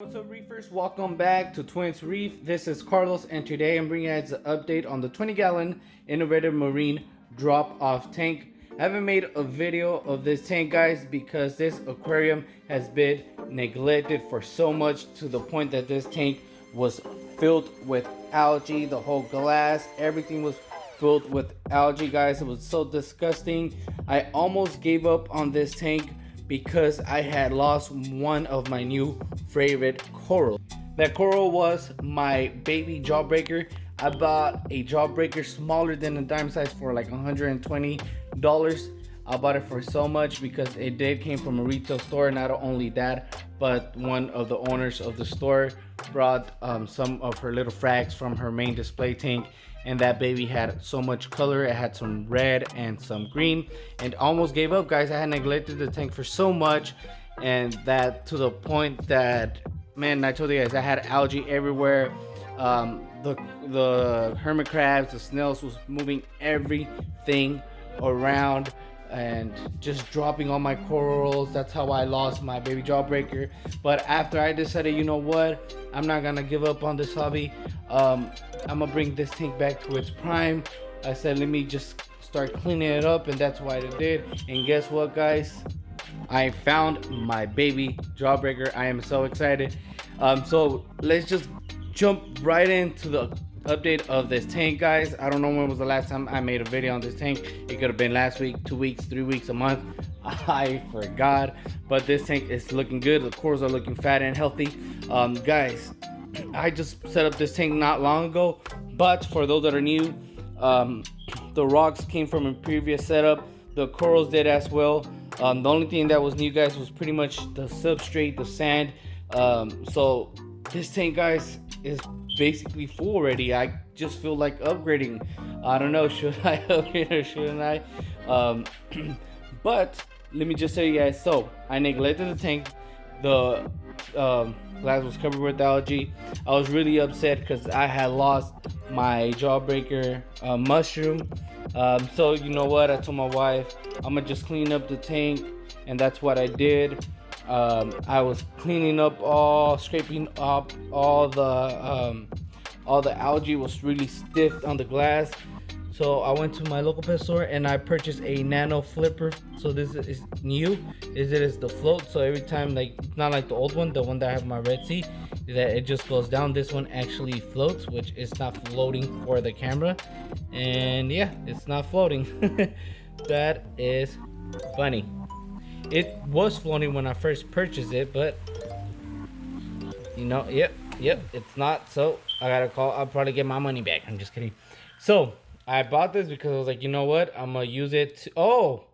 What's up, Reefers? Welcome back to Twins Reef. This is Carlos, and today I'm bringing you guys an update on the 20-gallon Innovative Marine drop-off tank. I haven't made a video of this tank, guys, because this aquarium has been neglected for so much, to the point that this tank was filled with algae. The whole glass, everything was filled with algae, guys. It was so disgusting. I almost gave up on this tank because I had lost one of my new favorite coral. That coral was my baby Jawbreaker. I bought a Jawbreaker smaller than a dime size for like $120. I bought it for so much because it came from a retail store. Not only that, but one of the owners of the store brought some of her little frags from her main display tank, and that baby had so much color. It had some red and some green, and almost gave up, guys. I had neglected the tank for so much, and that to the point that, man, I told you guys I had algae everywhere. The hermit crabs, the snails was moving everything around and just dropping all my corals. That's how I lost my baby Jawbreaker. But after I decided, you know what, I'm not gonna give up on this hobby. I'm gonna bring this tank back to its prime. I said, let me just start cleaning it up, and that's what I did. And guess what, guys? I found my baby Jawbreaker. I am so excited. So let's just jump right into the update of this tank, guys. I don't know when was the last time I made a video on this tank. It could have been last week, 2 weeks, 3 weeks, a month. I forgot. But this tank is looking good. The corals are looking fat and healthy. Guys, I just set up this tank not long ago, but for those that are new, the rocks came from a previous setup. The corals did as well. The only thing that was new, guys, was pretty much the substrate, the sand. So this tank, guys, is basically full already. I just feel like upgrading. I don't know, should I upgrade or shouldn't I? But let me just tell you guys, so I neglected the tank. The glass was covered with algae. I was really upset because I had lost my Jawbreaker mushroom. So you know what, I told my wife I'm gonna just clean up the tank, and that's what I did. I was cleaning up scraping up all the algae was really stiff on the glass. So I went to my local pet store and I purchased a nano flipper. So this is new. It is the float. So every time, like, it's not like the old one, the one that I have my Red Sea, that it just goes down. This one actually floats, which is not floating for the camera. And yeah, it's not floating. That is funny. It was floating when I first purchased it, but you know, yep, it's not. So I gotta call. I'll probably get my money back. I'm just kidding. So I bought this because I was like, you know what, I'm gonna use it to, oh,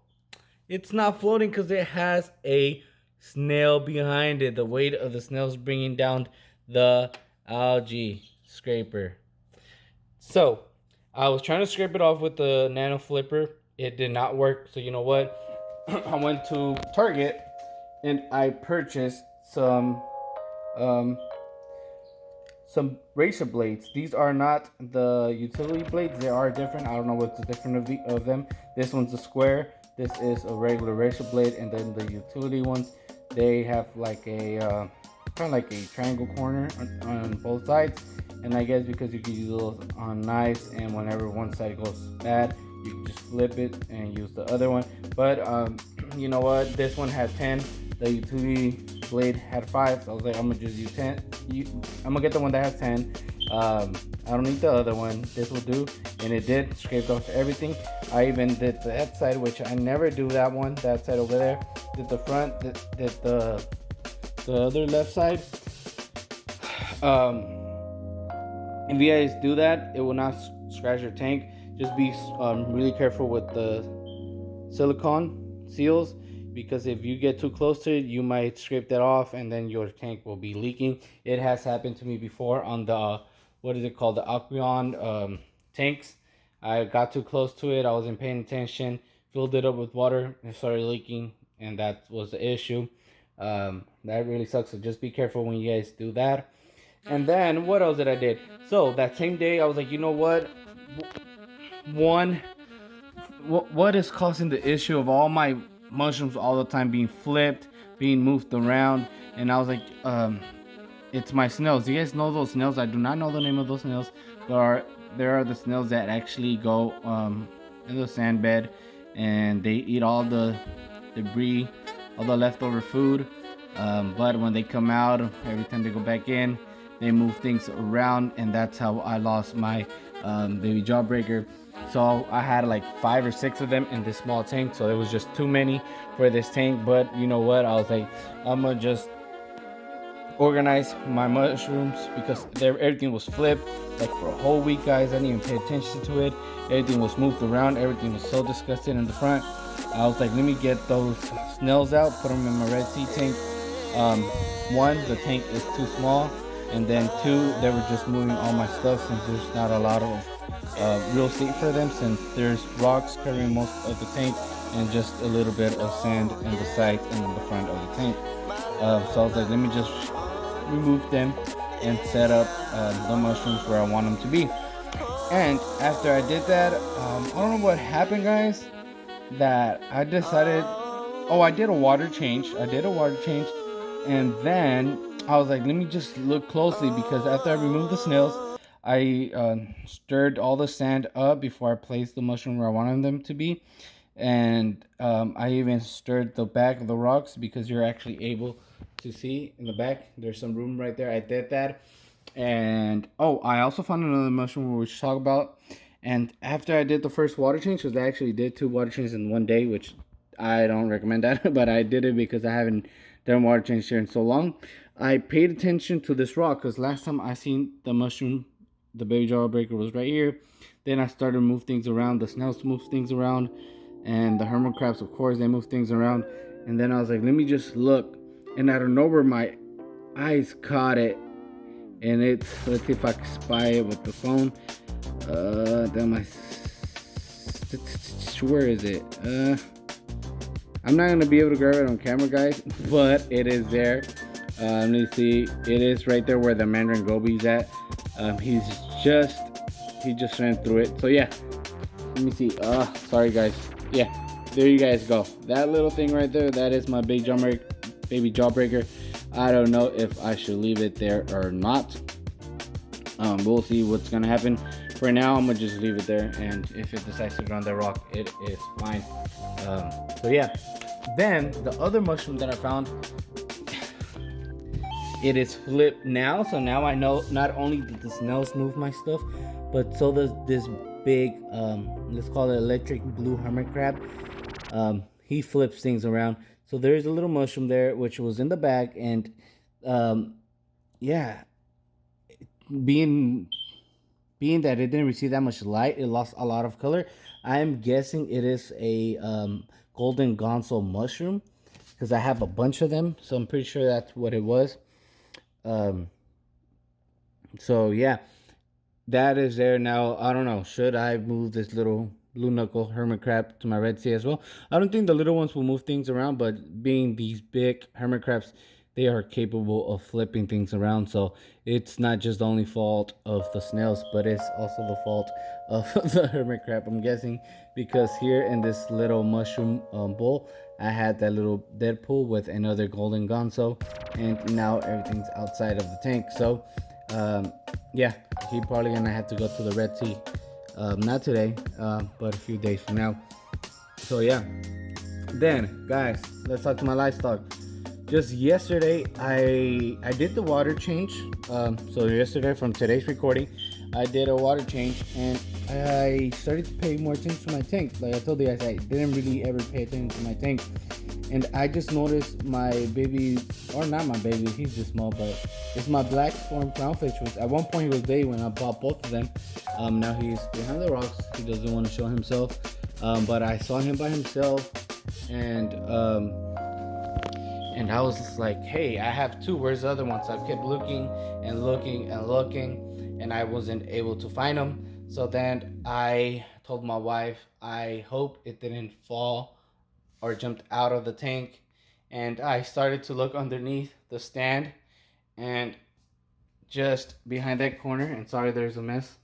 it's not floating because it has a snail behind it. The weight of the snail is bringing down the algae scraper. So I was trying to scrape it off with the nano flipper. It did not work. So you know what, I went to Target and I purchased some razor blades. These are not the utility blades. They are different. I don't know what's the difference of them. This one's a square. This is a regular razor blade, and then the utility ones, they have like a kind of like a triangle corner on both sides. And I guess because you can use those on knives, and whenever one side goes bad, you can just flip it and use the other one. But you know what? This one had 10. The utility blade had 5. So I was like, I'm gonna just use 10. I'm gonna get the one that has 10. I don't need the other one. This will do, and it did. Scraped off everything. I even did that side, which I never do that one. That side over there. Did the front. Did the other left side. If you guys do that, it will not scratch your tank. Just be really careful with the silicone seals, because if you get too close to it, you might scrape that off and then your tank will be leaking. It has happened to me before on the what is it called, the Aqueon tanks. I got too close to it. I wasn't paying attention, filled it up with water, and started leaking, and that was the issue. That really sucks. So just be careful when you guys do that. And then what else did I did? So that same day, I was like, you know what? What is causing the issue of all my mushrooms all the time being flipped, being moved around? And I was like, it's my snails. You guys know those snails? I do not know the name of those snails. There are the snails that actually go in the sand bed, and they eat all the debris, all the leftover food. But when they come out, every time they go back in, they move things around, and that's how I lost my baby Jawbreaker. So I had like 5 or 6 of them in this small tank, so it was just too many for this tank. But you know what? I was like, I'm gonna just organize my mushrooms because everything was flipped like for a whole week, guys. I didn't even pay attention to it. Everything was moved around. Everything was so disgusting in the front. I was like, let me get those snails out, put them in my Red Sea tank. One, the tank is too small, and then two, they were just moving all my stuff since there's not a lot of real estate for them, since there's rocks covering most of the tank and just a little bit of sand in the side and in the front of the tank. So I was like, let me just remove them and set up the mushrooms where I want them to be. And after I did that, I don't know what happened, guys, that I decided, oh, I did a water change, and then I was like, let me just look closely, because after I removed the snails, I stirred all the sand up before I placed the mushroom where I wanted them to be. And I even stirred the back of the rocks, because you're actually able to see in the back there's some room right there. I did that. And oh, I also found another mushroom we should talk about. And after I did the first water change, because I actually did 2 water changes in one day, which I don't recommend that, but I did it because I haven't done water change here in so long. I paid attention to this rock because last time I seen the mushroom, the baby Jawbreaker, was right here. Then I started to move things around. The snails move things around, and the hermit crabs, of course, they move things around. And then I was like, let me just look, and out of nowhere my eyes caught it, and it's, let's see if I can spy it with the phone. Where is it? I'm not gonna be able to grab it on camera, guys, but it is there. Let me see. It is right there where the Mandarin Gobi's at. He just ran through it. So yeah, let me see. Sorry, guys. Yeah, there you guys go. That little thing right there, that is my baby Jawbreaker. I don't know if I should leave it there or not. We'll see what's gonna happen. For now, I'm gonna just leave it there, and if it decides to go on that rock, it is fine. So yeah, then the other mushroom that I found, it is flipped now. So now I know not only did the snails move my stuff, but so does this big, let's call it electric blue hermit crab. He flips things around. So there's a little mushroom there, which was in the bag, and yeah, being that it didn't receive that much light, it lost a lot of color. I'm guessing it is a golden gonzo mushroom, because I have a bunch of them, so I'm pretty sure that's what it was. So yeah, that is there now. I don't know, should I move this little blue knuckle hermit crab to my Red Sea as well? I don't think the little ones will move things around, but being these big hermit crabs, they are capable of flipping things around. So it's not just the only fault of the snails, but it's also the fault of the hermit crab, I'm guessing, because here in this little mushroom bowl, I had that little Deadpool with another golden gonzo, and now everything's outside of the tank. So yeah, he probably gonna have to go to the Red Sea, not today, but a few days from now. So yeah, then guys, let's talk to my livestock. Just yesterday, I did the water change. So yesterday, from today's recording, I did a water change, and I started to pay more attention to my tank. Like I told you guys, I didn't really ever pay attention to my tank, and I just noticed my baby, or not my baby, he's just small, but it's my black storm clownfish. Which at one point he was big when I bought both of them. Now he's behind the rocks. He doesn't want to show himself. But I saw him by himself, and I was just like, hey, I have 2. Where's the other one? So I kept looking and looking and looking, and I wasn't able to find them. So then I told my wife, I hope it didn't fall or jumped out of the tank. And I started to look underneath the stand, and just behind that corner, and sorry there's a mess,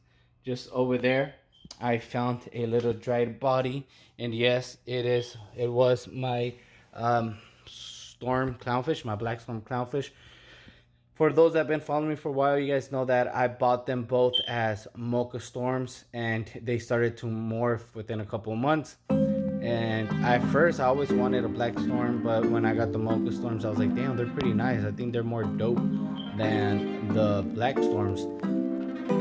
just over there, I found a little dried body. And yes, it was my storm clownfish, my black storm clownfish. For those that have been following me for a while, you guys know that I bought them both as mocha storms, and they started to morph within a couple of months. And at first I always wanted a black storm, but when I got the mocha storms, I was like, damn, they're pretty nice. I think they're more dope than the black storms.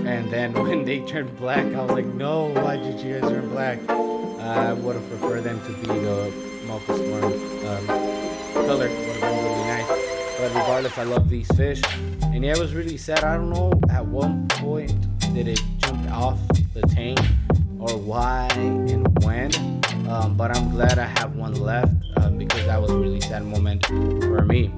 And then when they turned black, I was like, no, why did you guys turn black? I would have preferred them to be the mocha storm color. Would have been really nice. But regardless, I love these fish. And yeah, it was really sad. I don't know at what point did it jump off the tank or why and when. But I'm glad I have one left because that was a really sad moment for me.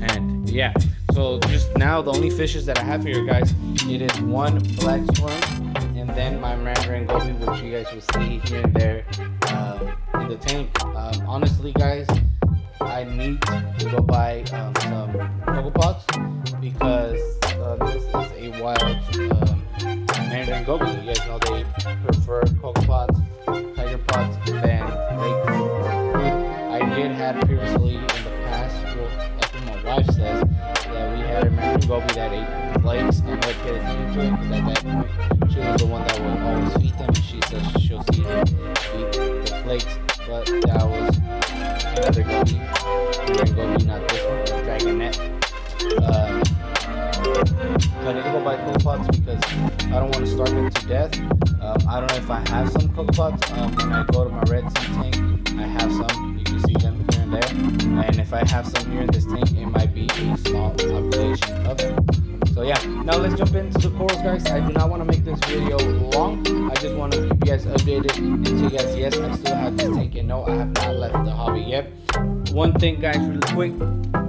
And yeah, so just now the only fishes that I have here, guys, it is one black storm and then my mandarin goby, which you guys will see here and there in the tank. Honestly, guys, I need to go buy some cocoa pots because this is a wild mandarin goby. You guys know they prefer cocoa pots, tiger pots than lake food. I did have previously in the past, well, that's what my wife says, that we had a mandarin goby that ate flakes and would pay attention to it because at that point she was the one that would always feed them. She says she'll see them eat the flakes, but that was another goby, mandarin goby, not this one, the dragonette. So I need to go buy cocoa pots because I don't want to starve them to death. I don't know if I have some cocoa pots. When I go to my Red Sea tank, I have some. You can see them here and there. And if I have some here in this tank, it might be a small population of them. So yeah, now let's jump into the corals, guys. I do not want to make this video long. I just want to keep you guys updated and tell you guys, yes, I still have this tank, and no, I have not left the hobby yet. One thing, guys, really quick.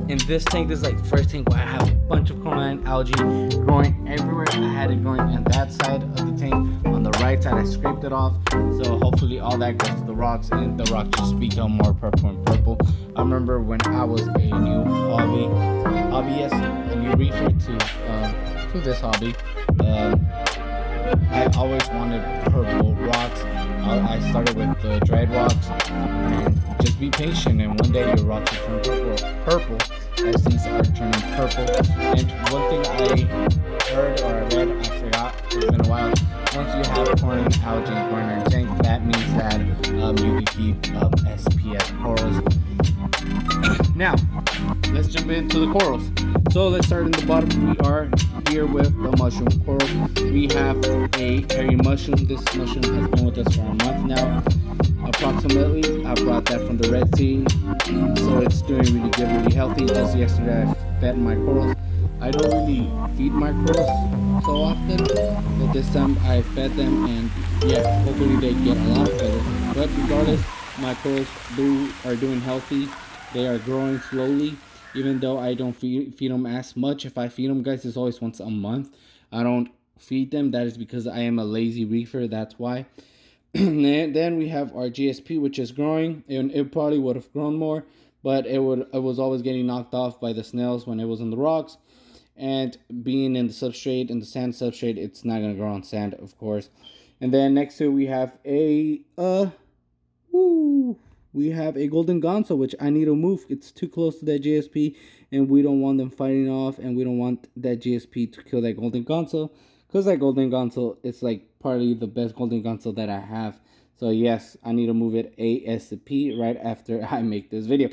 In this tank, this is like the first tank where I have a bunch of coralline algae growing everywhere. I had it growing on that side of the tank. On the right side, I scraped it off. So hopefully all that goes to the rocks and the rocks just become more purple and purple. I remember when I was a new hobbyist, a new reefer to this hobby, I always wanted purple rocks. I started with the dried rocks, and just be patient, and one day your rocks will turn purple as these are turning purple. And one thing I heard or I read, I forgot, it's been a while, once you have coralline algae growing in your tank, that means that you can keep SPS corals. Now, let's jump into the corals. So let's start in the bottom. We are here with the mushroom corals. We have a hairy mushroom. This mushroom has been with us for a month now, approximately. I brought that from the Red Sea, so it's doing really good, really healthy. Just yesterday I fed my corals. I don't really feed my corals so often, but this time I fed them, and yeah, hopefully they get a lot better. But regardless, my corals are doing healthy. They are growing slowly, even though I don't feed them as much. If I feed them, guys, it's always once a month. I don't feed them. That is because I am a lazy reefer. That's why. And then we have our GSP, which is growing, and it probably would have grown more, but it was always getting knocked off by the snails when it was in the rocks. And being in the substrate, in the sand substrate, it's not gonna grow on sand, of course. And then next to it, we have a golden gonzo, which I need to move. It's too close to that GSP, and we don't want them fighting off, and we don't want that GSP to kill that golden gonzo, because that golden gonzo is like probably the best golden gonzo that I have. So yes, I need to move it ASAP right after I make this video.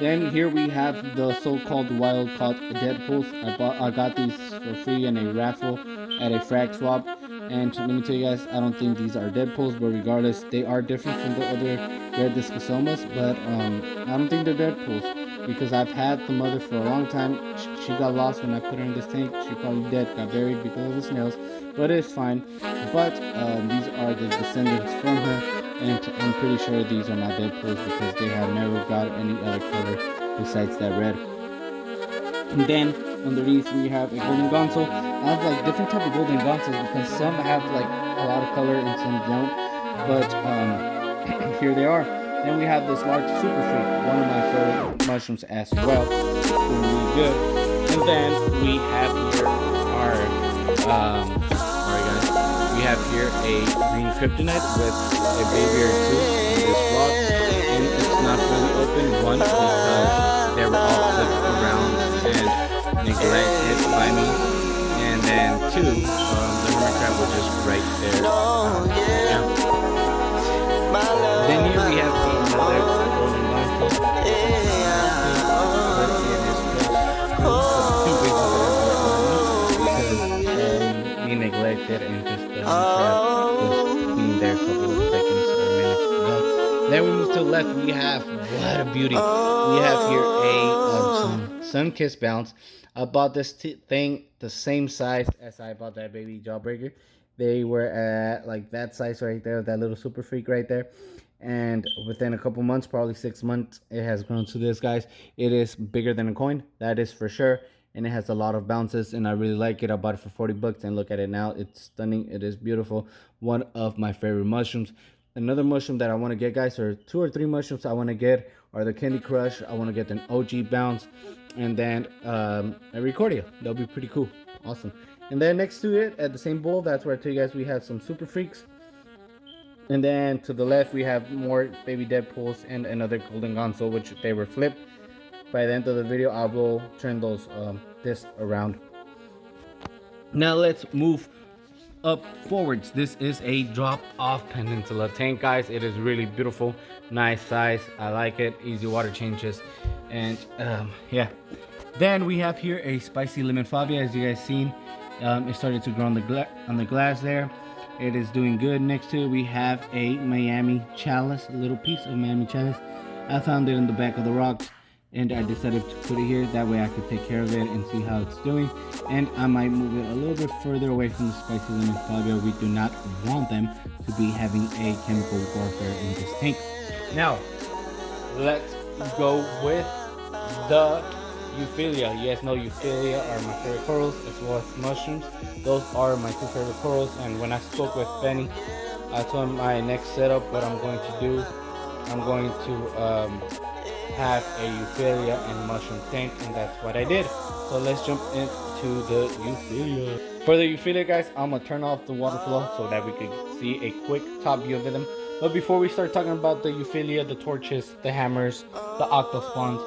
Then here we have the so-called wild caught Deadpools. I got these for free in a raffle at a frag swap. And let me tell you guys, I don't think these are Deadpools, but regardless, they are different from the other red discosomas. But I don't think they're Deadpools because I've had the mother for a long time. She got lost when I put her in this tank. She probably got buried because of the snails, but it's fine. But these are the descendants from her. And I'm pretty sure these are not Deadpools because they have never got any other color besides that red. And then on the reef we have a golden gonzo. I have like different type of golden gonzos because some have like a lot of color and some don't. But here they are. Then we have this large super freak, one of my favorite mushrooms as well. It's doing really good. And then we have here our sorry guys. We have here a green kryptonite with a baby or two in this rock, and it's not fully open. One, because they were all flipped around, and neglected by me. And then 2, the hermit crab was just right there. Yeah. Then here we have another golden gunfish. Because we neglected and just being there a couple of seconds or minutes ago. Then we move to the left. We have, what a beauty. We have here some sun-kissed bounce. I bought this thing the same size as I bought that baby Jawbreaker. They were at like that size right there, that little super freak right there. And within a couple months, probably 6 months, it has grown to this, guys. It is bigger than a coin, that is for sure. And it has a lot of bounces, and I really like it. I bought it for 40 bucks, and look at it now. It's stunning. It is beautiful. One of my favorite mushrooms. Another mushroom that I want to get, guys, or 2 or 3 mushrooms I want to get are the Candy Crush. I want to get an OG bounce, and then a Recordia. That'll be pretty cool. Awesome. And then next to it, at the same bowl, that's where I tell you guys we have some Super Freaks. And then to the left, we have more baby Deadpools and another golden gonzo, which they were flipped. By the end of the video, I will turn those discs around. Now let's move up forwards. This is a drop off peninsula tank, guys. It is really beautiful, nice size. I like it. Easy water changes, and yeah. Then we have here a spicy lemon favia, as you guys seen. It started to grow on the glass there. It is doing good. Next to it, we have a Miami chalice, a little piece of Miami chalice. I found it in the back of the rocks, and I decided to put it here. That way I could take care of it and see how it's doing. And I might move it a little bit further away from the spicy lemon favia. We do not want them to be having a chemical warfare in this tank. Now, let's go with the Euphilia. You guys know Euphilia are my favorite corals, as well as mushrooms. Those are my 2 favorite corals. And when I spoke with Benny, I told him my next setup, what I'm going to do, I'm going to have a Euphilia and mushroom tank, and that's what I did. So let's jump into the Euphilia. For the Euphilia, guys, I'm gonna turn off the water flow so that we can see a quick top view of them. But before we start talking about the Euphilia, the torches, the hammers, the octospawns,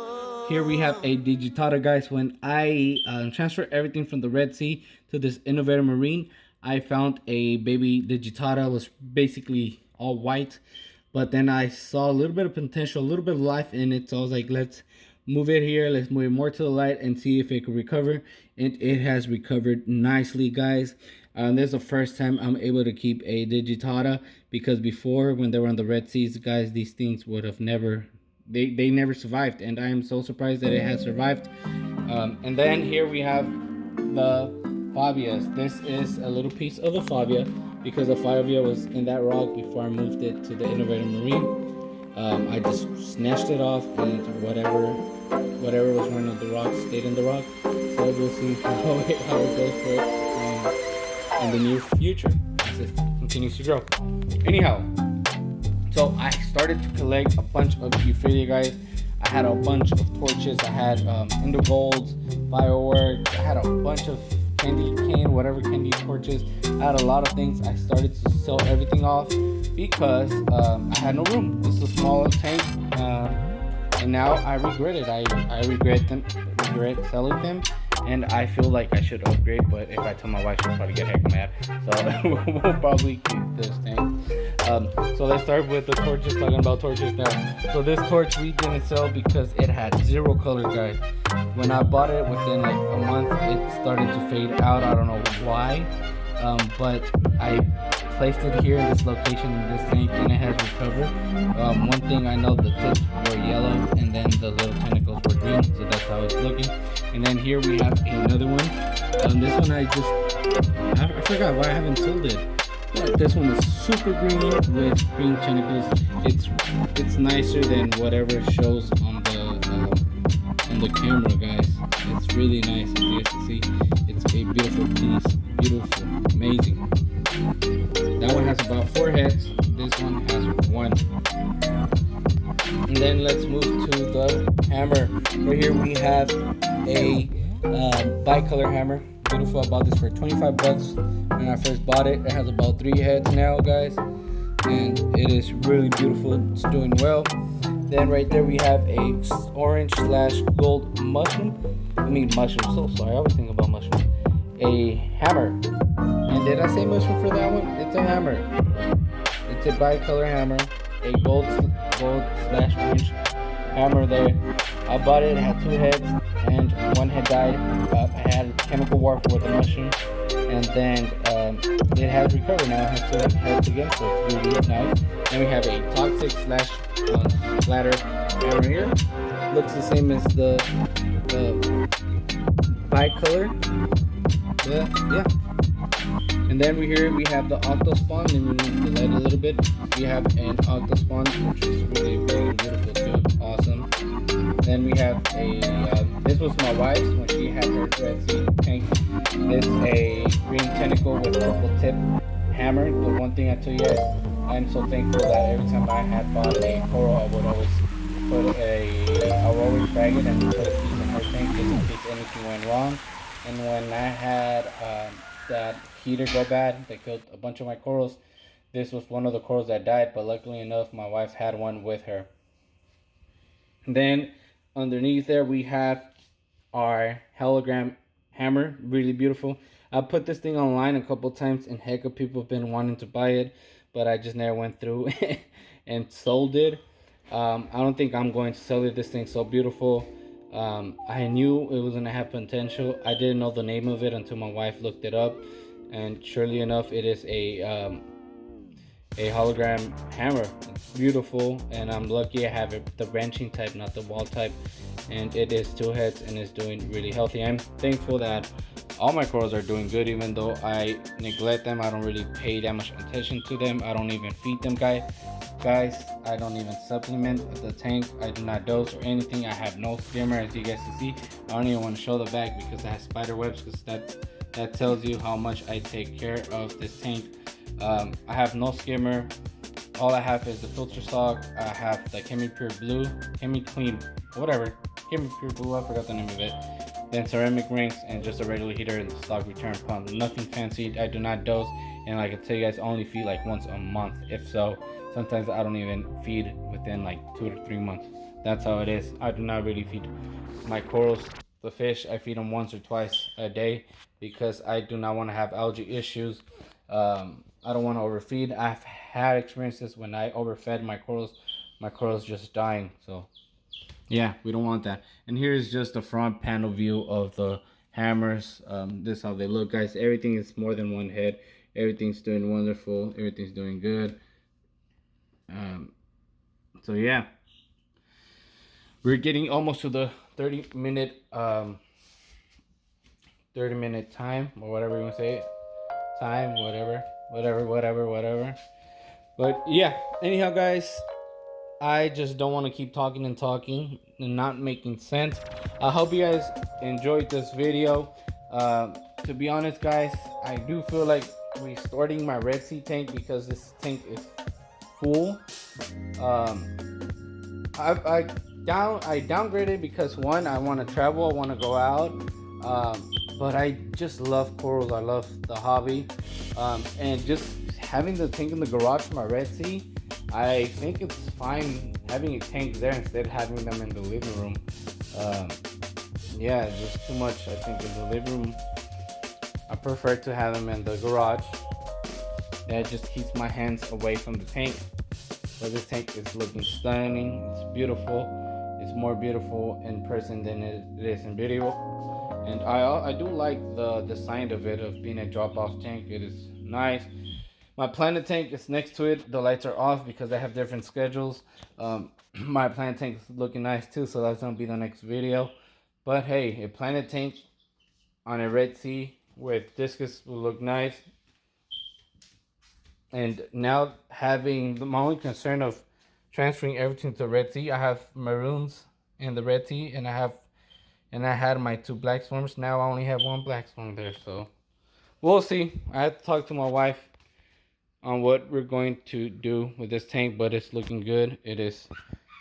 here we have a digitata, guys. When I transferred everything from the Red Sea to this Innovator Marine, I found a baby digitata. It was basically all white. But then I saw a little bit of potential, a little bit of life in it. So I was like, let's move it here. Let's move it more to the light and see if it could recover. And it has recovered nicely, guys. This is the first time I'm able to keep a digitata, because before, when they were on the Red Seas, guys, these things would have never, they never survived. And I am so surprised that it has survived. And then here we have the Fabias. This is a little piece of the Fabia, because the Fabia was in that rock before I moved it to the Innovator Marine. I just snatched it off, and whatever was running on the rock stayed in the rock. So we'll see how it goes for it in the near future as it continues to grow. Anyhow, so I started to collect a bunch of Euphilia, guys. I had a bunch of torches. I had Indogolds, fireworks. I had a bunch of candy cane, whatever candy torches. I had a lot of things. I started to sell everything off because I had no room. This is a small tank, and now I regret it. I regret selling them, and I feel like I should upgrade. But if I tell my wife, she'll probably get heck mad. So we'll probably keep this tank. So let's start with the torches. Talking about torches now. So this torch we didn't sell because it had 0 color, guys. When I bought it, within like a month, it started to fade out. I don't know why, but I placed it here in this location in this tank, and it has recovered. One thing I know, the tips were yellow, and then the little tentacles were green, so that's how it's looking. And then here we have another one. This one I forgot why I haven't sold it. But this one is super green with green tentacles. It's nicer than whatever shows on the camera, guys. It's really nice, as you guys can see. It's a beautiful piece, beautiful, amazing. That one has about 4 heads. This one has 1. And then let's move to the hammer. Right here we have a bicolor hammer. Beautiful. I bought this for 25 bucks when I first bought it. It has about 3 heads now, guys, and it is really beautiful. It's doing well. Then right there we have a orange/gold mushroom. I mean mushrooms. So sorry, I always think about mushrooms. A hammer. And did I say mushroom for that one? It's a hammer. It's a bicolor hammer. A gold slash orange hammer there. I bought it. It had two heads, and one head died. I had chemical warfare with the mushroom, and then it has recovered now. It has two heads again, so it's really nice. Then we have a toxic slash splatter hammer here. Looks the same as the bicolor, but yeah. And then we have the octospawn. Let me move the light a little bit. We have an octospawn, which is really big and beautiful too. Awesome. Then we have a, this was my wife's when she had her Red Sea tank. It's a green tentacle with purple tip hammer. The one thing I tell you guys, I'm so thankful that every time I had bought a coral, I would always bag it and put a piece in her tank just in case anything went wrong. And when I had that heater go bad, that killed a bunch of my corals, this was one of the corals that died, but luckily enough, my wife had one with her. And then underneath there, we have our hologram hammer, really beautiful. I put this thing online a couple times, and heck of people have been wanting to buy it, but I just never went through and sold it. I don't think I'm going to sell it. This thing's so beautiful. I knew it was gonna have potential. I didn't know the name of it until my wife looked it up, and surely enough, it is a hologram hammer. It's beautiful, and I'm lucky I have it, the branching type, not the wall type, and it is two heads and is doing really healthy. I'm thankful that all my corals are doing good, even though I neglect them. I don't really pay that much attention to them. I don't even feed them, guys. I don't even supplement the tank. I do not dose or anything. I have no skimmer, as you guys can see. I don't even want to show the back because it has spider webs, because that tells you how much I take care of this tank. I have no skimmer. All I have is the filter sock. I have the Chemi Pure Blue, Chemi Clean, whatever, Chemi Pure Blue, I forgot the name of it. Then ceramic rings and just a regular heater and the stock return pump. Nothing fancy. I do not dose, and like I tell you guys, I only feed like once a month, if so. Sometimes I don't even feed within like 2 to 3 months. That's how it is. I do not really feed my corals, the fish. I feed them once or twice a day because I do not want to have algae issues. I don't want to overfeed. I've had experiences when I overfed my corals just dying. So yeah, we don't want that. And here's just the front panel view of the hammers. This is how they look, guys. Everything is more than one head. Everything's doing wonderful. Everything's doing good. So yeah, we're getting almost to the 30-minute time, or whatever you want to say it. Time, whatever. But yeah, anyhow, guys, I just don't want to keep talking and not making sense. I hope you guys enjoyed this video. To be honest, guys, I do feel like restarting my Red Sea tank because this tank is full. I downgraded because one, I want to travel, I want to go out, but I just love corals. I love the hobby, and just having the tank in the garage for my Red Sea, I think it's fine having a tank there instead of having them in the living room. Yeah, just too much, I think, in the living room. I prefer to have them in the garage. That just keeps my hands away from the tank. But this tank is looking stunning. It's beautiful. It's more beautiful in person than it is in video. And I do like the design of it, of being a drop-off tank. It is nice. My planet tank is next to it. The lights are off because I have different schedules. My planet tank is looking nice too, so that's gonna be the next video. But hey, a planet tank on a Red Sea with discus will look nice. And now having my only concern of transferring everything to Red Sea, I have maroons in the Red Sea, and I had my 2 black swarms. Now I only have 1 black swarm there, so we'll see. I have to talk to my wife on what we're going to do with this tank, but it's looking good. It is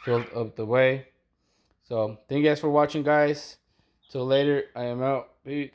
filled up the way. So thank you guys for watching, guys. Till later, I am out. Peace.